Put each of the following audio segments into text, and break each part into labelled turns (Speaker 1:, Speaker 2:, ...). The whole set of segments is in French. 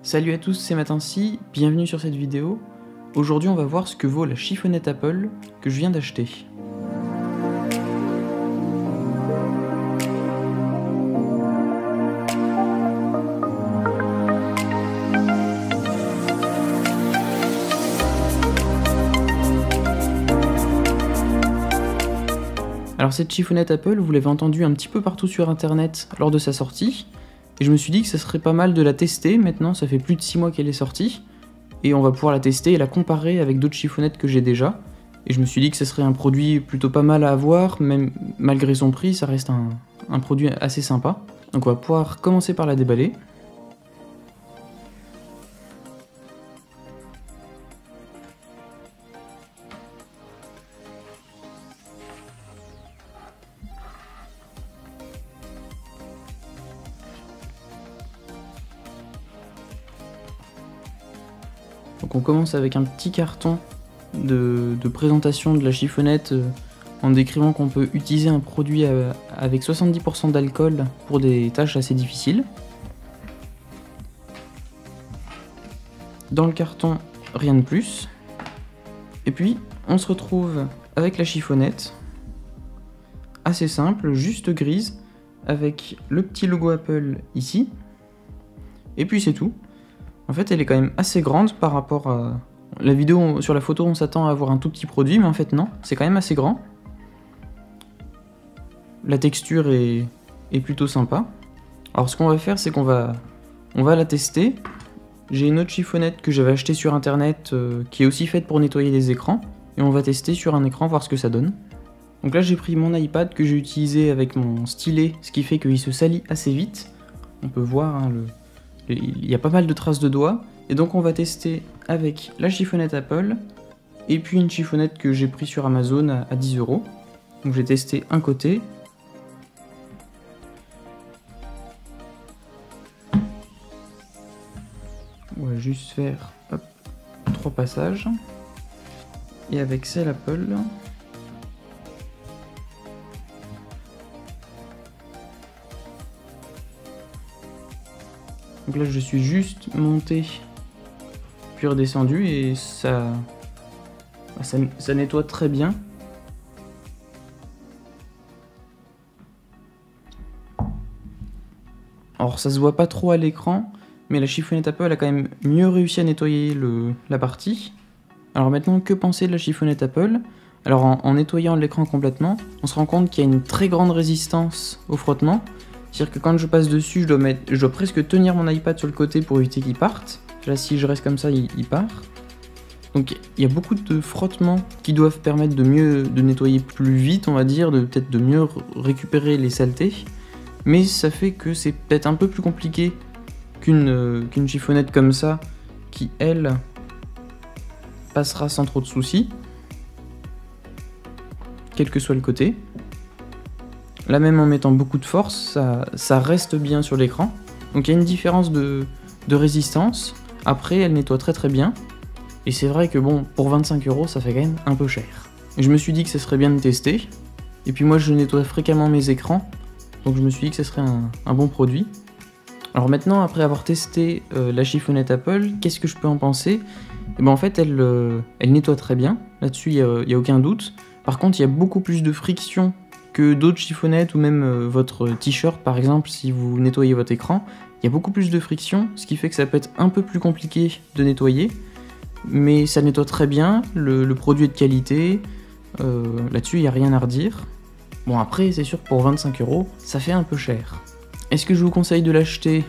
Speaker 1: Salut à tous, c'est Matinci, bienvenue sur cette vidéo. Aujourd'hui on va voir ce que vaut la chiffonnette Apple que je viens d'acheter. Alors cette chiffonnette Apple, vous l'avez entendu un petit peu partout sur internet lors de sa sortie, et je me suis dit que ça serait pas mal de la tester. Maintenant ça fait plus de 6 mois qu'elle est sortie, et on va pouvoir la tester et la comparer avec d'autres chiffonnettes que j'ai déjà. Et je me suis dit que ce serait un produit plutôt pas mal à avoir, même malgré son prix, ça reste un produit assez sympa. Donc on va pouvoir commencer par la déballer. Donc on commence avec un petit carton de présentation de la chiffonnette en décrivant qu'on peut utiliser un produit avec 70% d'alcool pour des tâches assez difficiles. Dans le carton, rien de plus. Et puis on se retrouve avec la chiffonnette, assez simple, juste grise, avec le petit logo Apple ici. Et puis c'est tout. En fait, elle est quand même assez grande par rapport à la vidéo. Sur la photo, on s'attend à avoir un tout petit produit, mais en fait non, c'est quand même assez grand. La texture est plutôt sympa. Alors ce qu'on va faire, c'est qu'on va la tester. J'ai une autre chiffonnette que j'avais achetée sur internet qui est aussi faite pour nettoyer les écrans, et on va tester sur un écran, voir ce que ça donne. Donc là, j'ai pris mon iPad que j'ai utilisé avec mon stylet, ce qui fait qu'il se salit assez vite. On peut voir hein, il y a pas mal de traces de doigts, et donc on va tester avec la chiffonnette Apple, et puis une chiffonnette que j'ai pris sur Amazon à 10 €. Donc j'ai testé un côté. On va juste faire 3 passages. Et avec celle Apple, donc là je suis juste monté puis redescendu et ça nettoie très bien. Alors ça se voit pas trop à l'écran, mais la chiffonnette Apple a quand même mieux réussi à nettoyer la partie. Alors maintenant, que penser de la chiffonnette Apple? Alors en nettoyant l'écran complètement, on se rend compte qu'il y a une très grande résistance au frottement. C'est-à-dire que quand je passe dessus, je dois presque tenir mon iPad sur le côté pour éviter qu'il parte. Là, si je reste comme ça, il part. Donc il y a beaucoup de frottements qui doivent permettre de nettoyer plus vite, on va dire, peut-être de mieux récupérer les saletés. Mais ça fait que c'est peut-être un peu plus compliqué qu'une chiffonnette comme ça, qui elle passera sans trop de soucis, quel que soit le côté. Là même en mettant beaucoup de force, ça reste bien sur l'écran. Donc il y a une différence de résistance. Après, elle nettoie très très bien. Et c'est vrai que bon, pour 25 € ça fait quand même un peu cher. Et je me suis dit que ça serait bien de tester. Et puis moi je nettoie fréquemment mes écrans, donc je me suis dit que ça serait un bon produit. Alors maintenant, après avoir testé la chiffonnette Apple, qu'est-ce que je peux en penser? Et ben en fait, elle nettoie très bien. Là-dessus, il n'y a aucun doute. Par contre, il y a beaucoup plus de friction que d'autres chiffonnettes, ou même votre t-shirt par exemple, si vous nettoyez votre écran. Il y a beaucoup plus de friction, ce qui fait que ça peut être un peu plus compliqué de nettoyer. Mais ça nettoie très bien, le produit est de qualité. Là-dessus, il n'y a rien à redire. Bon après, c'est sûr que pour 25 €, ça fait un peu cher. Est-ce que je vous conseille de l'acheter?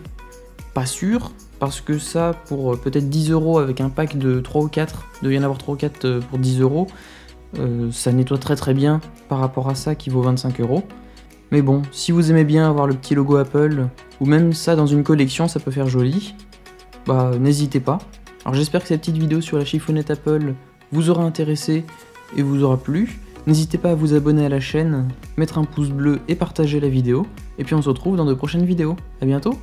Speaker 1: Pas sûr, parce que ça, pour peut-être 10 € avec un pack de 3 ou 4, il doit y en avoir 3 ou 4 pour 10 €, ça nettoie très très bien par rapport à ça qui vaut 25 €. Mais bon, si vous aimez bien avoir le petit logo Apple, ou même ça dans une collection, ça peut faire joli, bah n'hésitez pas. Alors j'espère que cette petite vidéo sur la chiffonnette Apple vous aura intéressé et vous aura plu. N'hésitez pas à vous abonner à la chaîne, mettre un pouce bleu et partager la vidéo. Et puis on se retrouve dans de prochaines vidéos. À bientôt!